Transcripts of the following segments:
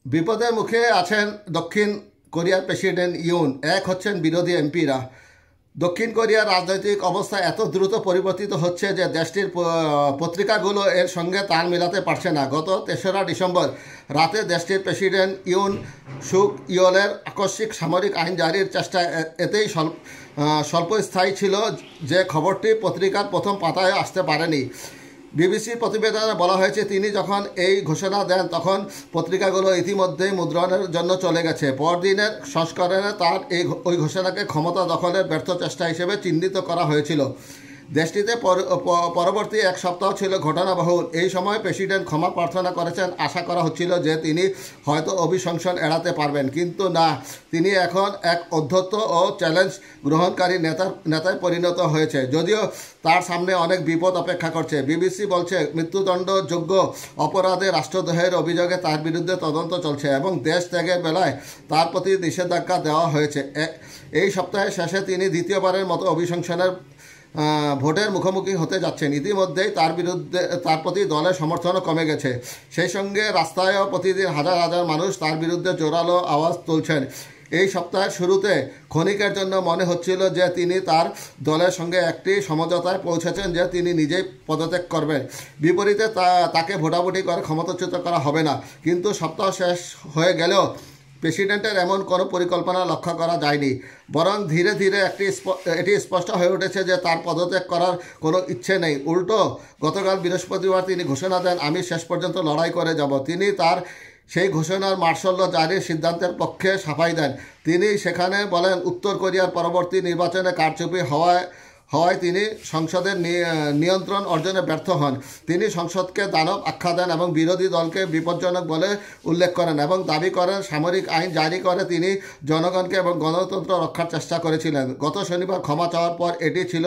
বিপদের মুখে আছেন দক্ষিণ কোরিয়ার প্রেসিডেন্ট ইউন। এক হচ্ছেন বিরোধী এমপিরা। দক্ষিণ কোরিয়ার রাজনৈতিক অবস্থা এত দ্রুত পরিবর্তিত হচ্ছে যে দেশটির পত্রিকাগুলো এর সঙ্গে তাল মিলাতে পারছে না। গত ৩রা ডিসেম্বর রাতে দেশটির প্রেসিডেন্ট ইউন সুক ইয়োলের আকস্মিক সামরিক আইন জারির চেষ্টা এতেই স্বল্পস্থায়ী ছিল যে খবরটি পত্রিকার প্রথম পাতায় আসতে পারেনি। বিবিসির প্রতিবেদনে বলা হয়েছে, তিনি যখন এই ঘোষণা দেন তখন পত্রিকাগুলো ইতিমধ্যেই মুদ্রণের জন্য চলে গেছে। পরদিনের সংস্করণে তার ওই ঘোষণাকে ক্ষমতা দখলের ব্যর্থ চেষ্টা হিসেবে চিহ্নিত করা হয়েছিল। দেশটিতে পরবর্তী এক সপ্তাহ ছিল ঘটনাবহুল। এই সময় প্রেসিডেন্ট ক্ষমা প্রার্থনা করেছেন। আশা করা হচ্ছিল যে তিনি হয়তো অভিশংসন এড়াতে পারবেন, কিন্তু না, তিনি এখন এক অধ্যত্ত ও চ্যালেঞ্জ গ্রহণকারী নেতায় পরিণত হয়েছে। যদিও তার সামনে অনেক বিপদ অপেক্ষা করছে। বিবিসি বলছে, মৃত্যুদণ্ডযোগ্য অপরাধে রাষ্ট্রদ্রোহের অভিযোগে তার বিরুদ্ধে তদন্ত চলছে এবং দেশ ত্যাগের বেলায় তার প্রতি নিষেধাজ্ঞা দেওয়া হয়েছে। এই সপ্তাহের শেষে তিনি দ্বিতীয়বারের মতো অভিশংসনের ভোটের মুখোমুখি হতে যাচ্ছেন। ইতিমধ্যেই তার প্রতি দলের সমর্থনও কমে গেছে। সেই সঙ্গে রাস্তায়ও প্রতিদিন হাজার হাজার মানুষ তার বিরুদ্ধে জোরালো আওয়াজ তুলছেন। এই সপ্তাহের শুরুতে ক্ষণিকের জন্য মনে হচ্ছিল যে তিনি তার দলের সঙ্গে একটি সমঝোতায় পৌঁছেছেন যে তিনি নিজেই পদত্যাগ করবেন। বিপরীতে তাকে ভোটাভুটি করে ক্ষমতাচ্যুত করা হবে না। কিন্তু সপ্তাহ শেষ হয়ে গেলেও প্রেসিডেন্টের এমন কোনো পরিকল্পনা লক্ষ্য করা যায়নি। বরং ধীরে ধীরে এটি স্পষ্ট হয়ে উঠেছে যে তার পদত্যাগ করার কোনো ইচ্ছে নেই। উল্টো গতকাল বৃহস্পতিবার তিনি ঘোষণা দেন, আমি শেষ পর্যন্ত লড়াই করে যাব। তিনি তার সেই ঘোষণার মার্শাল ল জারির সিদ্ধান্তের পক্ষে সাফাই দেন। তিনি সেখানে বলেন, উত্তর কোরিয়ার পরবর্তী নির্বাচনে কারচুপি হওয়ায় তিনি সংসদের নিয়ন্ত্রণ অর্জনে ব্যর্থ হন। তিনি সংসদকে দানব আখ্যা দেন এবং বিরোধী দলকে বিপজ্জনক বলে উল্লেখ করেন এবং দাবি করেন সামরিক আইন জারি করে তিনি জনগণকে এবং গণতন্ত্র রক্ষার চেষ্টা করেছিলেন। গত শনিবার ক্ষমা চাওয়ার পর এটি ছিল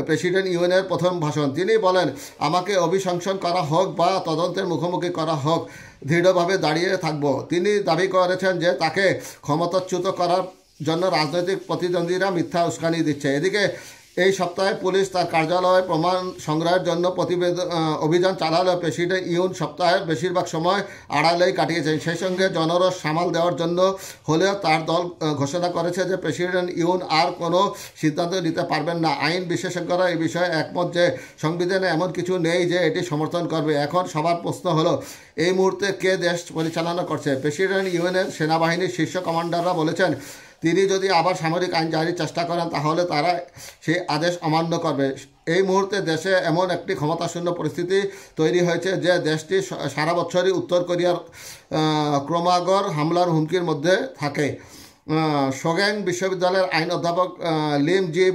প্রেসিডেন্ট ইউনের প্রথম ভাষণ। তিনি বলেন, আমাকে অভিশংসন করা হোক বা তদন্তের মুখোমুখি করা হোক, দৃঢ়ভাবে দাঁড়িয়ে থাকব। তিনি দাবি করেছেন যে তাকে ক্ষমতাচ্যুত করার জন্য রাজনৈতিক প্রতিদ্বন্দ্বীরা মিথ্যা উস্কানি দিচ্ছে। এদিকে এই সপ্তাহে পুলিশ তার কার্যালয়ে প্রমাণ সংগ্রহের জন্য অভিযান চালালেও প্রেসিডেন্ট ইউন সপ্তাহের বেশিরভাগ সময় আড়ালেই কাটিয়েছেন। সেই সঙ্গে জনরোষ সামাল দেওয়ার জন্য হলেও তার দল ঘোষণা করেছে যে প্রেসিডেন্ট ইউন আর কোনো সিদ্ধান্ত নিতে পারবেন না। আইন বিশেষজ্ঞরা এই বিষয়ে একমত যে সংবিধানে এমন কিছু নেই যে এটি সমর্থন করবে। এখন সবার প্রশ্ন হলো, এই মুহূর্তে কে দেশ পরিচালনা করছে? প্রেসিডেন্ট ইউনের সেনাবাহিনীর শীর্ষ কমান্ডাররা বলেছেন, তিনি যদি আবার সামরিক আইন জারির চেষ্টা করেন তাহলে তারা সেই আদেশ অমান্য করবে। এই মুহূর্তে দেশে এমন একটি ক্ষমতাশূন্য পরিস্থিতি তৈরি হয়েছে যে দেশটি সারা বছরই উত্তর কোরিয়ার ক্রমাগত হামলার হুমকির মধ্যে থাকে। সোগ্যাং বিশ্ববিদ্যালয়ের আইন অধ্যাপক লিম জি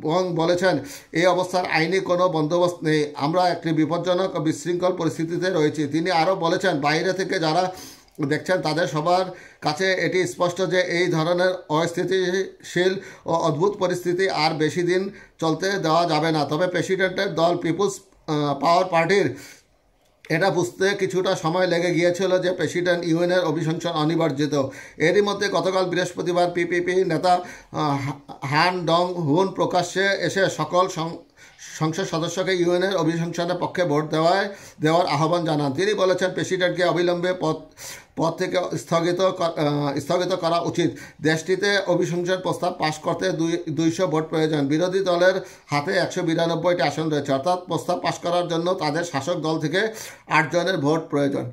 বং বলেছেন, এই অবস্থার আইনি কোনো বন্দোবস্ত নেই। আমরা একটি বিপজ্জনক ও বিশৃঙ্খল পরিস্থিতিতে রয়েছি। তিনি আরও বলেছেন, বাইরে থেকে যারা দেখছেন তাদের সবার কাছে এটি স্পষ্ট যে এই ধরনের অস্থিতিশীল ও অদ্ভুত পরিস্থিতি আর বেশি দিন চলতে দেওয়া যাবে না। তবে প্রেসিডেন্টের দল পিপুলস পাওয়ার পার্টির এটা বুঝতে কিছুটা সময় লেগে গিয়েছিল যে প্রেসিডেন্ট ইউনের অভিশংসন অনিবার্যিত। এরই মধ্যে গতকাল বৃহস্পতিবার পিপিপি নেতা হান ডং হুন প্রকাশ্যে এসে সকল সংসদ সদস্যকে ইউএনের অভিশংসনের পক্ষে ভোট দেওয়ার আহ্বান জানান। তিনি বলেছেন, প্রেসিডেন্টকে অবিলম্বে পদ থেকে স্থগিত করা উচিত। দেশটিতে অভিশংসন প্রস্তাব পাশ করতে 200 ভোট প্রয়োজন। বিরোধী দলের হাতে 192টি আসন রয়েছে, অর্থাৎ প্রস্তাব পাশ করার জন্য তাদের শাসক দল থেকে 8 জনের ভোট প্রয়োজন।